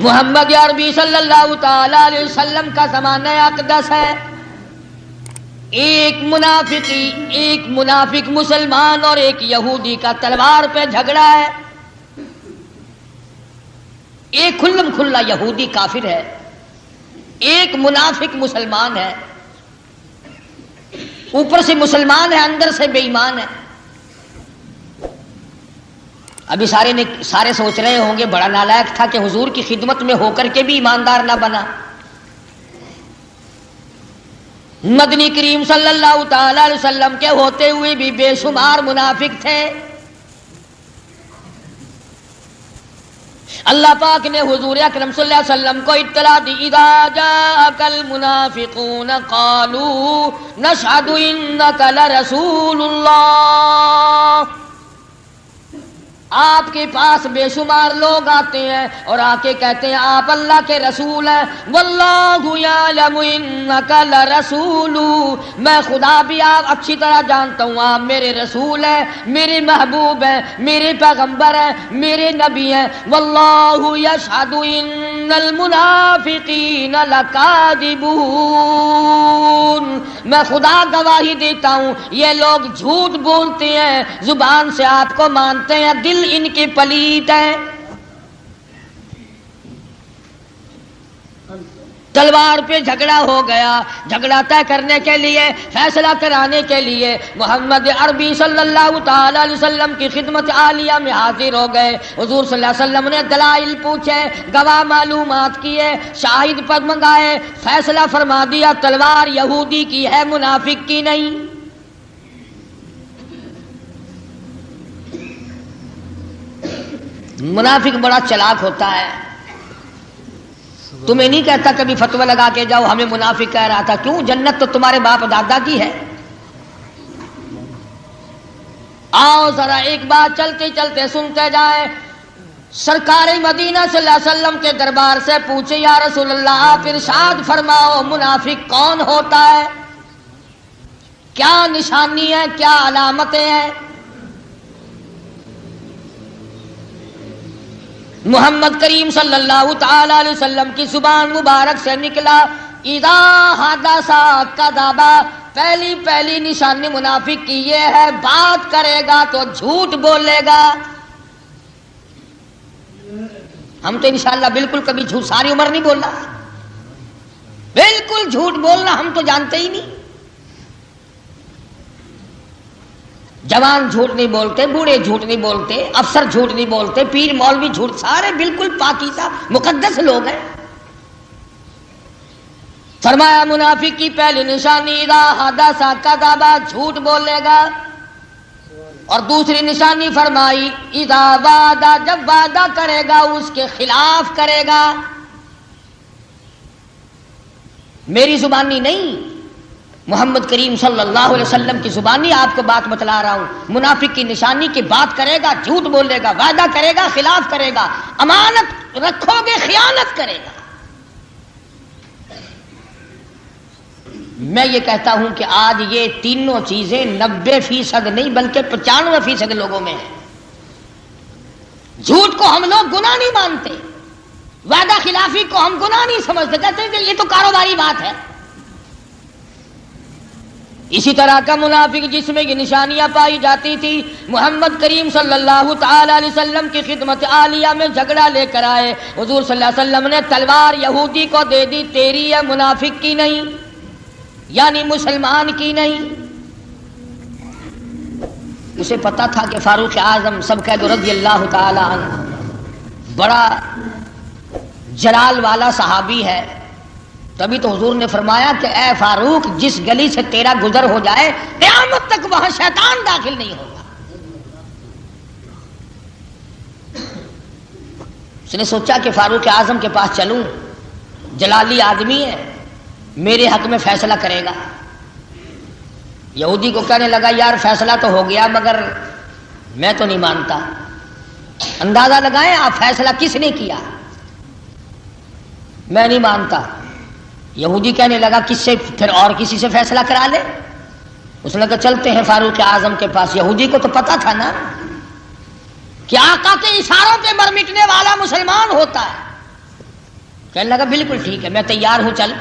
محمد عربی صلی اللہ تعالی علیہ وسلم کا زمانہ اقدس ہے. ایک منافق مسلمان اور ایک یہودی کا تلوار پہ جھگڑا ہے. ایک کھلم کھلا یہودی کافر ہے, ایک منافق مسلمان ہے. اوپر سے مسلمان ہے, اندر سے بے ایمان ہے. ابھی سارے سوچ رہے ہوں گے بڑا نالائق تھا کہ حضور کی خدمت میں ہو کر کے بھی ایماندار نہ بنا. مدنی کریم صلی اللہ تعالی علیہ وسلم کے ہوتے ہوئے بھی بے شمار منافق تھے. اللہ پاک نے حضور اکرم صلی اللہ علیہ وسلم کو اطلاع دی, اذا جاءک المنافقون قالوا نشهد انک لرسول اللہ. آپ کے پاس بے شمار لوگ آتے ہیں اور آ کے کہتے ہیں آپ اللہ کے رسول ہیں. واللہ یعلم انک لرسول, میں خدا بھی آپ اچھی طرح جانتا ہوں آپ میرے رسول ہیں, میرے محبوب ہیں, میرے پیغمبر ہیں, میرے نبی ہیں. واللہ یشہد ان المنافقین لکاذبون, میں خدا گواہی دیتا ہوں یہ لوگ جھوٹ بولتے ہیں, زبان سے آپ کو مانتے ہیں, دل ان کے پلیت ہیں. تلوار پہ جھگڑا ہو گیا. جھگڑا طے کرنے کے لیے, فیصلہ کرانے کے لیے محمد عربی صلی اللہ تعالی علیہ وسلم کی خدمت عالیہ میں حاضر ہو گئے. حضور صلی اللہ علیہ وسلم نے دلائل پوچھے, گواہ معلومات کیے, شاہد پر منگائے, فیصلہ فرما دیا تلوار یہودی کی ہے منافق کی نہیں. منافق بڑا چلاک ہوتا ہے. تمہیں نہیں کہتا کبھی فتوی لگا کے جاؤ, ہمیں منافق کہہ رہا تھا. کیوں؟ جنت تو تمہارے باپ دادا کی ہے. آؤ ذرا ایک بات چلتے چلتے سنتے جائیں. سرکار مدینہ صلی اللہ علیہ وسلم کے دربار سے پوچھے, یا رسول اللہ آپ ارشاد فرماؤ منافق کون ہوتا ہے, کیا نشانی ہے, کیا علامتیں ہیں؟ محمد کریم صلی اللہ تعالی علیہ وسلم کی زبان مبارک سے نکلا, اذا حدث کذب. پہلی نشانی منافق کی یہ ہے, بات کرے گا تو جھوٹ بولے گا. ہم تو انشاءاللہ بالکل کبھی جھوٹ, ساری عمر نہیں بولنا, بالکل جھوٹ بولنا ہم تو جانتے ہی نہیں. جوان جھوٹ نہیں بولتے, بوڑھے جھوٹ نہیں بولتے, افسر جھوٹ نہیں بولتے, پیر مولوی جھوٹ, سارے بالکل پاکیزہ مقدس لوگ ہیں. فرمایا منافق کی پہلی نشانی اذا حدث کذب, جھوٹ بولے گا. اور دوسری نشانی فرمائی اذا وعد, جب وعدہ کرے گا اس کے خلاف کرے گا. میری زبانی نہیں, محمد کریم صلی اللہ علیہ وسلم کی زبانی آپ کو بات بتلا رہا ہوں. منافق کی نشانی کی بات کرے گا, جھوٹ بولے گا, وعدہ کرے گا, خلاف کرے گا, امانت رکھو گے خیانت کرے گا. میں یہ کہتا ہوں کہ آج یہ تینوں چیزیں 90% نہیں بلکہ 95% لوگوں میں ہیں. جھوٹ کو ہم لوگ گناہ نہیں مانتے, وعدہ خلافی کو ہم گناہ نہیں سمجھتے, کہتے ہیں کہ یہ تو کاروباری بات ہے. اسی طرح کا منافق جس میں یہ نشانیاں پائی جاتی تھی, محمد کریم صلی اللہ تعالی علیہ وسلم کی خدمت عالیہ میں جھگڑا لے کر آئے. حضور صلی اللہ علیہ وسلم نے تلوار یہودی کو دے دی, تیری ہے, منافق کی نہیں, یعنی مسلمان کی نہیں. اسے پتا تھا کہ فاروق اعظم سب کہہ دو رضی اللہ تعالی عنہ بڑا جلال والا صحابی ہے. تبھی تو حضور نے فرمایا کہ اے فاروق, جس گلی سے تیرا گزر ہو جائے قیامت تک وہاں شیطان داخل نہیں ہوگا. اس نے سوچا کہ فاروق اعظم کے پاس چلوں, جلالی آدمی ہے, میرے حق میں فیصلہ کرے گا. یہودی کو کہنے لگا یار فیصلہ تو ہو گیا مگر میں تو نہیں مانتا. اندازہ لگائیں آپ فیصلہ کس نے کیا؟ میں نہیں مانتا. یہودی کہنے لگا کس سے, پھر اور کسی سے فیصلہ کرا لے. اس نے کہا چلتے ہیں فاروق اعظم کے پاس. یہودی کو تو پتا تھا نا کہ آقا کے اشاروں پہ مر مٹنے والا مسلمان ہوتا ہے. کہنے لگا بالکل ٹھیک ہے میں تیار ہوں چل.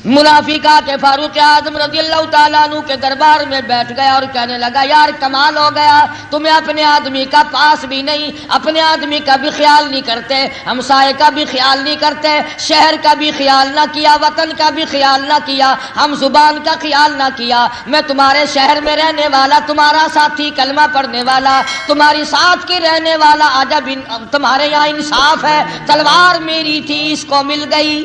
منافق آ کے فاروق اعظم رضی اللہ تعالیٰ عنہ کے دربار میں بیٹھ گیا اور کہنے لگا یار کمال ہو گیا, تمہیں اپنے آدمی کا پاس بھی نہیں, اپنے آدمی کا بھی خیال نہیں کرتے, ہمسائے کا بھی خیال نہیں کرتے, شہر کا بھی خیال نہ کیا, وطن کا بھی خیال نہ کیا, ہم زبان کا خیال نہ کیا. میں تمہارے شہر میں رہنے والا, تمہارا ساتھی, کلمہ پڑھنے والا, تمہاری ساتھ کے رہنے والا, آج اب تمہارے یہاں انصاف ہے, تلوار میری تھی اس کو مل گئی,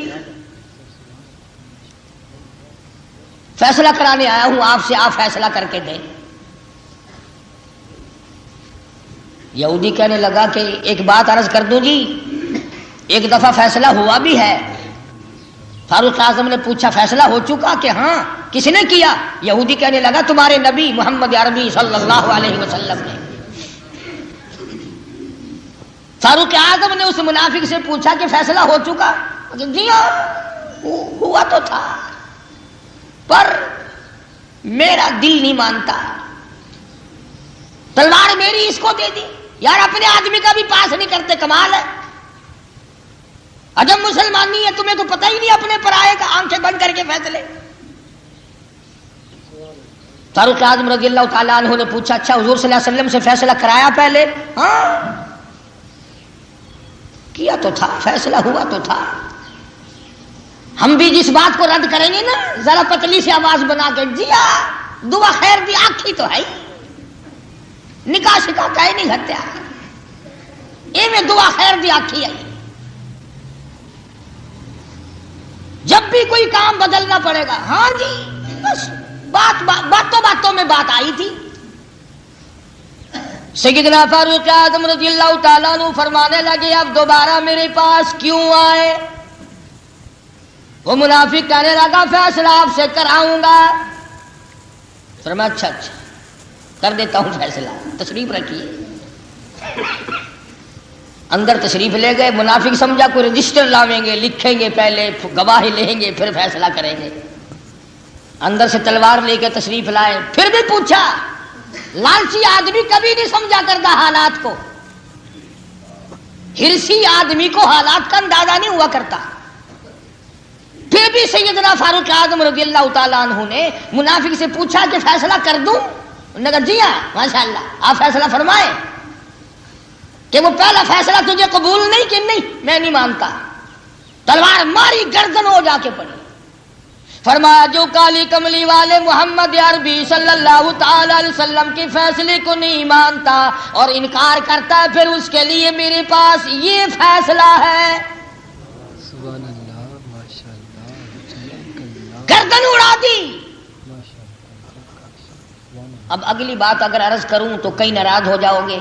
فیصلہ کرانے آیا ہوں آپ سے, آپ فیصلہ کر کے دیں. یہودی کہنے لگا کہ ایک بات عرض کر دوں جی, ایک دفعہ فیصلہ ہوا بھی ہے. فاروق اعظم نے پوچھا فیصلہ ہو چکا کہ ہاں, کس نے کیا؟ یہودی کہنے لگا تمہارے نبی محمد عربی صلی اللہ علیہ وسلم نے. فاروق اعظم نے اس منافق سے پوچھا کہ فیصلہ ہو چکا؟ جی ہاں ہوا تو تھا, پر میرا دل نہیں مانتا, تلوار میری اس کو دے دی. یار اپنے آدمی کا بھی پاس نہیں کرتے, کمال ہے. عجب مسلمان نہیں ہے, تمہیں تو پتہ ہی نہیں اپنے پرائے کا, آنکھیں بند کر کے فیصلے. فاروق اعظم رضی اللہ تعالیٰ عنہ نے پوچھا اچھا حضور صلی اللہ علیہ وسلم سے فیصلہ کرایا پہلے؟ ہاں کیا تو تھا, فیصلہ ہوا تو تھا. ہم بھی جس بات کو رد کریں گے نا, ذرا پتلی سی آواز بنا کے جی ہاں دعا خیر دی آنکھی تو ہے, نکاح شکا کہے نہیں ہتیا, اے میں دعا خیر دی آنکھی ہے. جب بھی کوئی کام بدلنا پڑے گا, ہاں جی بس باتوں میں بات آئی تھی. سیدنا فاروق اعظم رضی اللہ تعالیٰ عنہ فرمانے لگے اب دوبارہ میرے پاس کیوں آئے؟ وہ منافق کہنے لگا فیصلہ آپ سے کراؤں گا. فرمایا اچھا کر دیتا ہوں فیصلہ, تشریف رکھیے. اندر تشریف لے گئے. منافق سمجھا کوئی رجسٹر لاویں گے, لکھیں گے, پہلے گواہی لیں گے, پھر فیصلہ کریں گے. اندر سے تلوار لے کے تشریف لائے. پھر بھی پوچھا, لالچی آدمی کبھی نہیں سمجھا کرتا حالات کو, ہرسی آدمی کو حالات کا اندازہ نہیں ہوا کرتا. پھر بھی سیدنا فاروق اعظم رضی اللہ تعالیٰ عنہ نے منافق سے پوچھا کہ فیصلہ کر دوں؟ انہوں نے کہا جی ہاں ماشاءاللہ آپ فیصلہ فرمائیں. کہ وہ پہلا فیصلہ تجھے قبول نہیں کہ نہیں میں نہیں مانتا, تلوار ماری گردن ہو جا کے پڑی. فرمایا جو کالی کملی والے محمد عربی صلی اللہ تعالی علیہ وسلم کے فیصلے کو نہیں مانتا اور انکار کرتا ہے, پھر اس کے لیے میرے پاس یہ فیصلہ ہے. گردن اڑا دی. اب اگلی بات اگر عرض کروں تو کئی ناراض ہو جاؤ گے.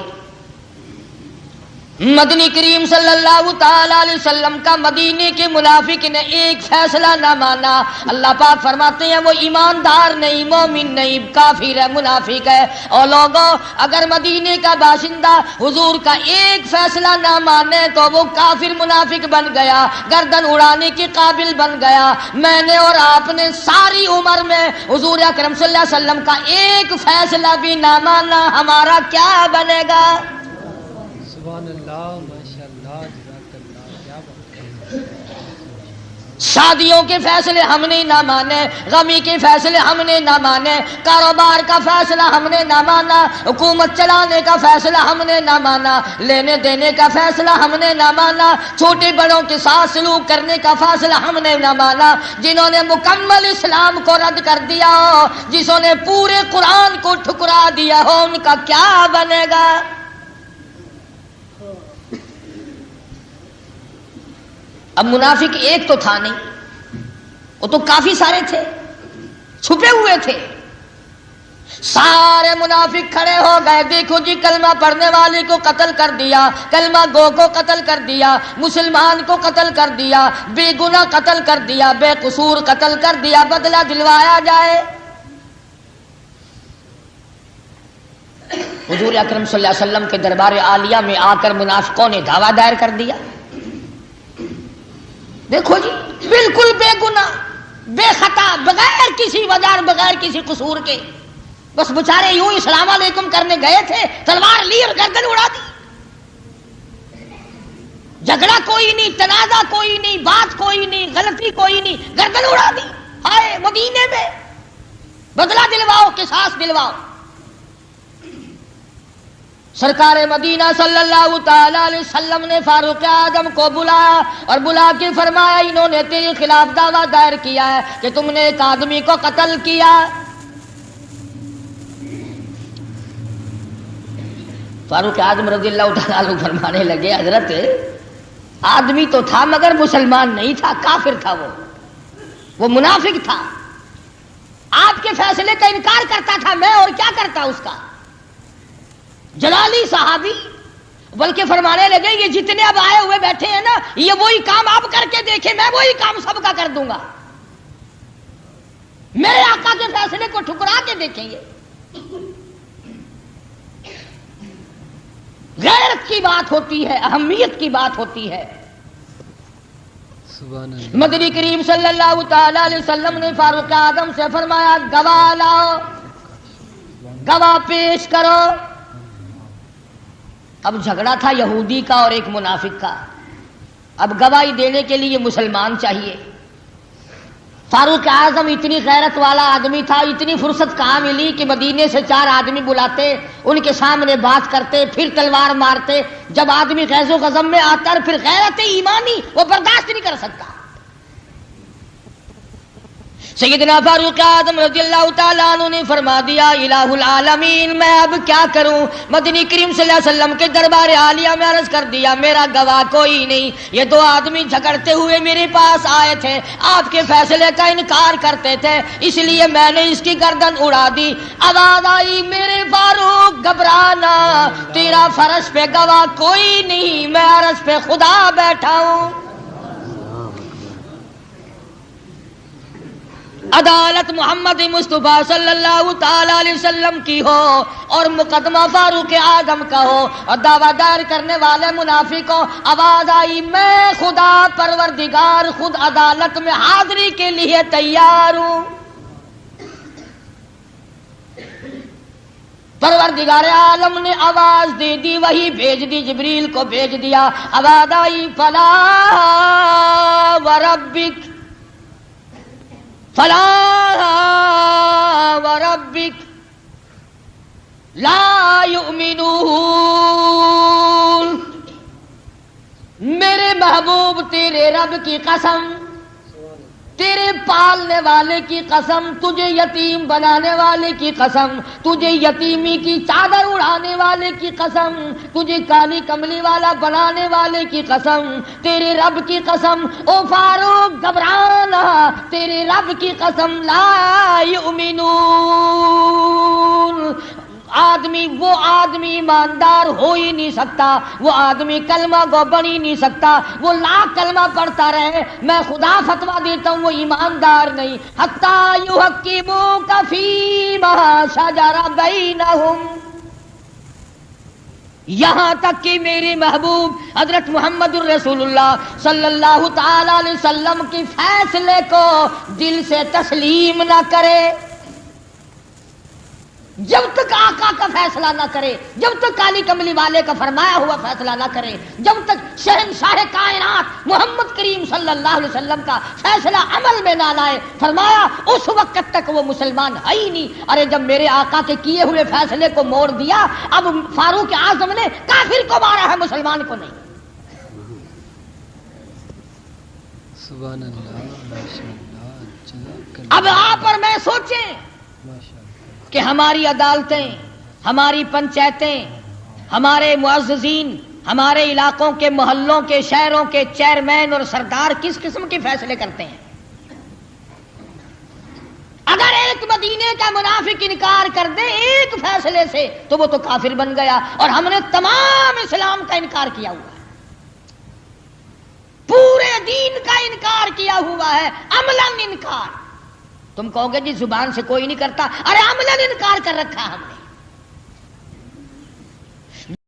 مدنی کریم صلی اللہ تعالی علیہ وسلم کا مدینے کے منافق نے ایک فیصلہ نہ مانا. اللہ پاک فرماتے ہیں وہ ایماندار نہیں, مومن نہیں, کافر ہے, منافق ہے. اور لوگوں اگر مدینے کا باشندہ حضور کا ایک فیصلہ نہ مانے تو وہ کافر منافق بن گیا, گردن اڑانے کے قابل بن گیا. میں نے اور آپ نے ساری عمر میں حضور اکرم صلی اللہ علیہ وسلم کا ایک فیصلہ بھی نہ مانا, ہمارا کیا بنے گا؟ سبحان اللہ, ماشاءاللہ, جزاک اللہ, کیا بات ہے. شادیوں کے فیصلے ہم نے نہ مانے, غمی کے فیصلے ہم نے نہ مانے, کاروبار کا فیصلہ ہم نے نہ مانا, حکومت چلانے کا فیصلہ ہم نے نہ مانا, لینے دینے کا فیصلہ ہم نے نہ مانا, چھوٹے بڑوں کے ساتھ سلوک کرنے کا فیصلہ ہم نے نہ مانا. جنہوں نے مکمل اسلام کو رد کر دیا ہو, جسوں نے پورے قرآن کو ٹھکرا دیا ہو, ان کا کیا بنے گا؟ اب منافق ایک تو تھا نہیں, وہ تو کافی سارے تھے, چھپے ہوئے تھے. سارے منافق کھڑے ہو گئے, دیکھو جی کلمہ پڑھنے والے کو قتل کر دیا, کلمہ گو کو قتل کر دیا, مسلمان کو قتل کر دیا, بے گناہ قتل کر دیا, بے قصور قتل کر دیا, بدلہ دلوایا جائے. حضور اکرم صلی اللہ علیہ وسلم کے دربار عالیہ میں آ کر منافقوں نے دعویٰ دائر کر دیا. دیکھو جی بالکل بے گناہ, بے خطا, بغیر کسی وجہ, بغیر کسی قصور کے, بس بچارے یوں السلام علیکم کرنے گئے تھے, تلوار لی اور گردن اڑا دی. جھگڑا کوئی نہیں، تنازع کوئی نہیں، بات کوئی نہیں، غلطی کوئی نہیں، گردن اڑا دی. ہائے مدینے میں بدلہ دلواؤ، قصاص دلواؤ. سرکار مدینہ صلی اللہ تعالی علیہ وسلم نے فاروق اعظم کو بلایا اور بلا کے فرمایا انہوں نے تیرے خلاف دعویٰ دائر کیا ہے کہ تم نے ایک آدمی کو قتل کیا. فاروق اعظم رضی اللہ تعالی عنہ فرمانے لگے حضرت آدمی تو تھا مگر مسلمان نہیں تھا، کافر تھا، وہ منافق تھا، آپ کے فیصلے کا انکار کرتا تھا، میں اور کیا کرتا اس کا. جلالی صحابی بلکہ فرمانے لگے یہ جتنے اب آئے ہوئے بیٹھے ہیں نا، یہ وہی کام آپ کر کے دیکھیں، میں وہی کام سب کا کر دوں گا. میرے آقا کے فیصلے کو ٹھکرا کے دیکھیں گے. غیرت کی بات ہوتی ہے، اہمیت کی بات ہوتی ہے. مدنی کریم صلی اللہ تعالی علیہ وسلم نے فاروق اعظم سے فرمایا گواہ لاؤ، گواہ پیش کرو. اب جھگڑا تھا یہودی کا اور ایک منافق کا، اب گواہی دینے کے لیے مسلمان چاہیے. فاروق اعظم اتنی غیرت والا آدمی تھا، اتنی فرصت کہاں ملی کہ مدینے سے 4 آدمی بلاتے، ان کے سامنے بات کرتے، پھر تلوار مارتے. جب آدمی غیظ و غضب میں آتا ہے پھر غیرت ایمانی وہ برداشت نہیں کر سکتا. سیدنا فاروق اعظم رضی اللہ تعالیٰ عنہ نے فرما دیا الہ العالمین میں اب کیا کروں. مدنی کریم صلی اللہ علیہ وسلم کے دربار عالیہ میں عرض کر دیا میرا گواہ کوئی نہیں. یہ 2 آدمی جھگڑتے ہوئے میرے پاس آئے تھے، آپ کے فیصلے کا انکار کرتے تھے، اس لیے میں نے اس کی گردن اڑا دی. آواز آئی میرے فاروق گھبرانا، تیرا فرش پہ گواہ کوئی نہیں، میں عرش پہ خدا بیٹھا ہوں. عدالت محمد مصطفیٰ صلی اللہ تعالی علیہ وسلم کی ہو اور مقدمہ فاروق اعظم کا ہو اور دعویٰ دائر کرنے والے منافق ہو، آواز آئی میں خدا پروردگار خود عدالت میں حاضری کے لیے تیار ہوں. پروردگار عالم نے آواز دے دی، وہی بھیج دی، جبریل کو بھیج دیا. آواز آئی فلا وربک فلا وربک لا یؤمنون. میرے محبوب تیرے رب کی قسم، تیرے پالنے والے کی قسم، تجھے یتیم بنانے والے کی قسم، تجھے یتیمی کی چادر اڑانے والے کی قسم، تجھے کالی کملی والا بنانے والے کی قسم، تیرے رب کی قسم او فاروق گھبرانا، تیرے رب کی قسم لا یؤمنون. وہ آدمی ایماندار ہو ہی نہیں سکتا، وہ آدمی کلمہ گو بن ہی نہیں سکتا، وہ لاکھ کلمہ پڑھتا رہے، میں خدا فتویٰ دیتا ہوں وہ ایماندار نہیں. حتیٰ یحکموک فیما شجر بینہم، یہاں تک کہ میرے محبوب حضرت محمد الرسول اللہ صلی اللہ تعالی علیہ وسلم کے فیصلے کو دل سے تسلیم نہ کرے. جب تک آقا کا فیصلہ نہ کرے، جب تک کالی کملی والے کا فرمایا ہوا فیصلہ نہ کرے، جب تک شہنشاہ کائنات محمد کریم صلی اللہ علیہ وسلم کا فیصلہ عمل میں نہ لائے، فرمایا اس وقت تک وہ مسلمان ہے ہی نہیں. ارے جب میرے آقا کے کیے ہوئے فیصلے کو موڑ دیا، اب فاروق اعظم نے کافر کو مارا ہے، مسلمان کو نہیں. سبحان اللہ، ماشاءاللہ. اب آپ اور میں سوچیں کہ ہماری عدالتیں، ہماری پنچایتیں، ہمارے معززین، ہمارے علاقوں کے محلوں کے شہروں کے چیئرمین اور سردار کس قسم کے فیصلے کرتے ہیں. اگر ایک مدینے کا منافق انکار کر دے ایک فیصلے سے تو وہ تو کافر بن گیا، اور ہم نے تمام اسلام کا انکار کیا ہوا ہے، پورے دین کا انکار کیا ہوا ہے، عملاً انکار. تم کہو گے جی زبان سے کوئی نہیں کرتا، ارے عملاً انکار کر رکھا ہم نے.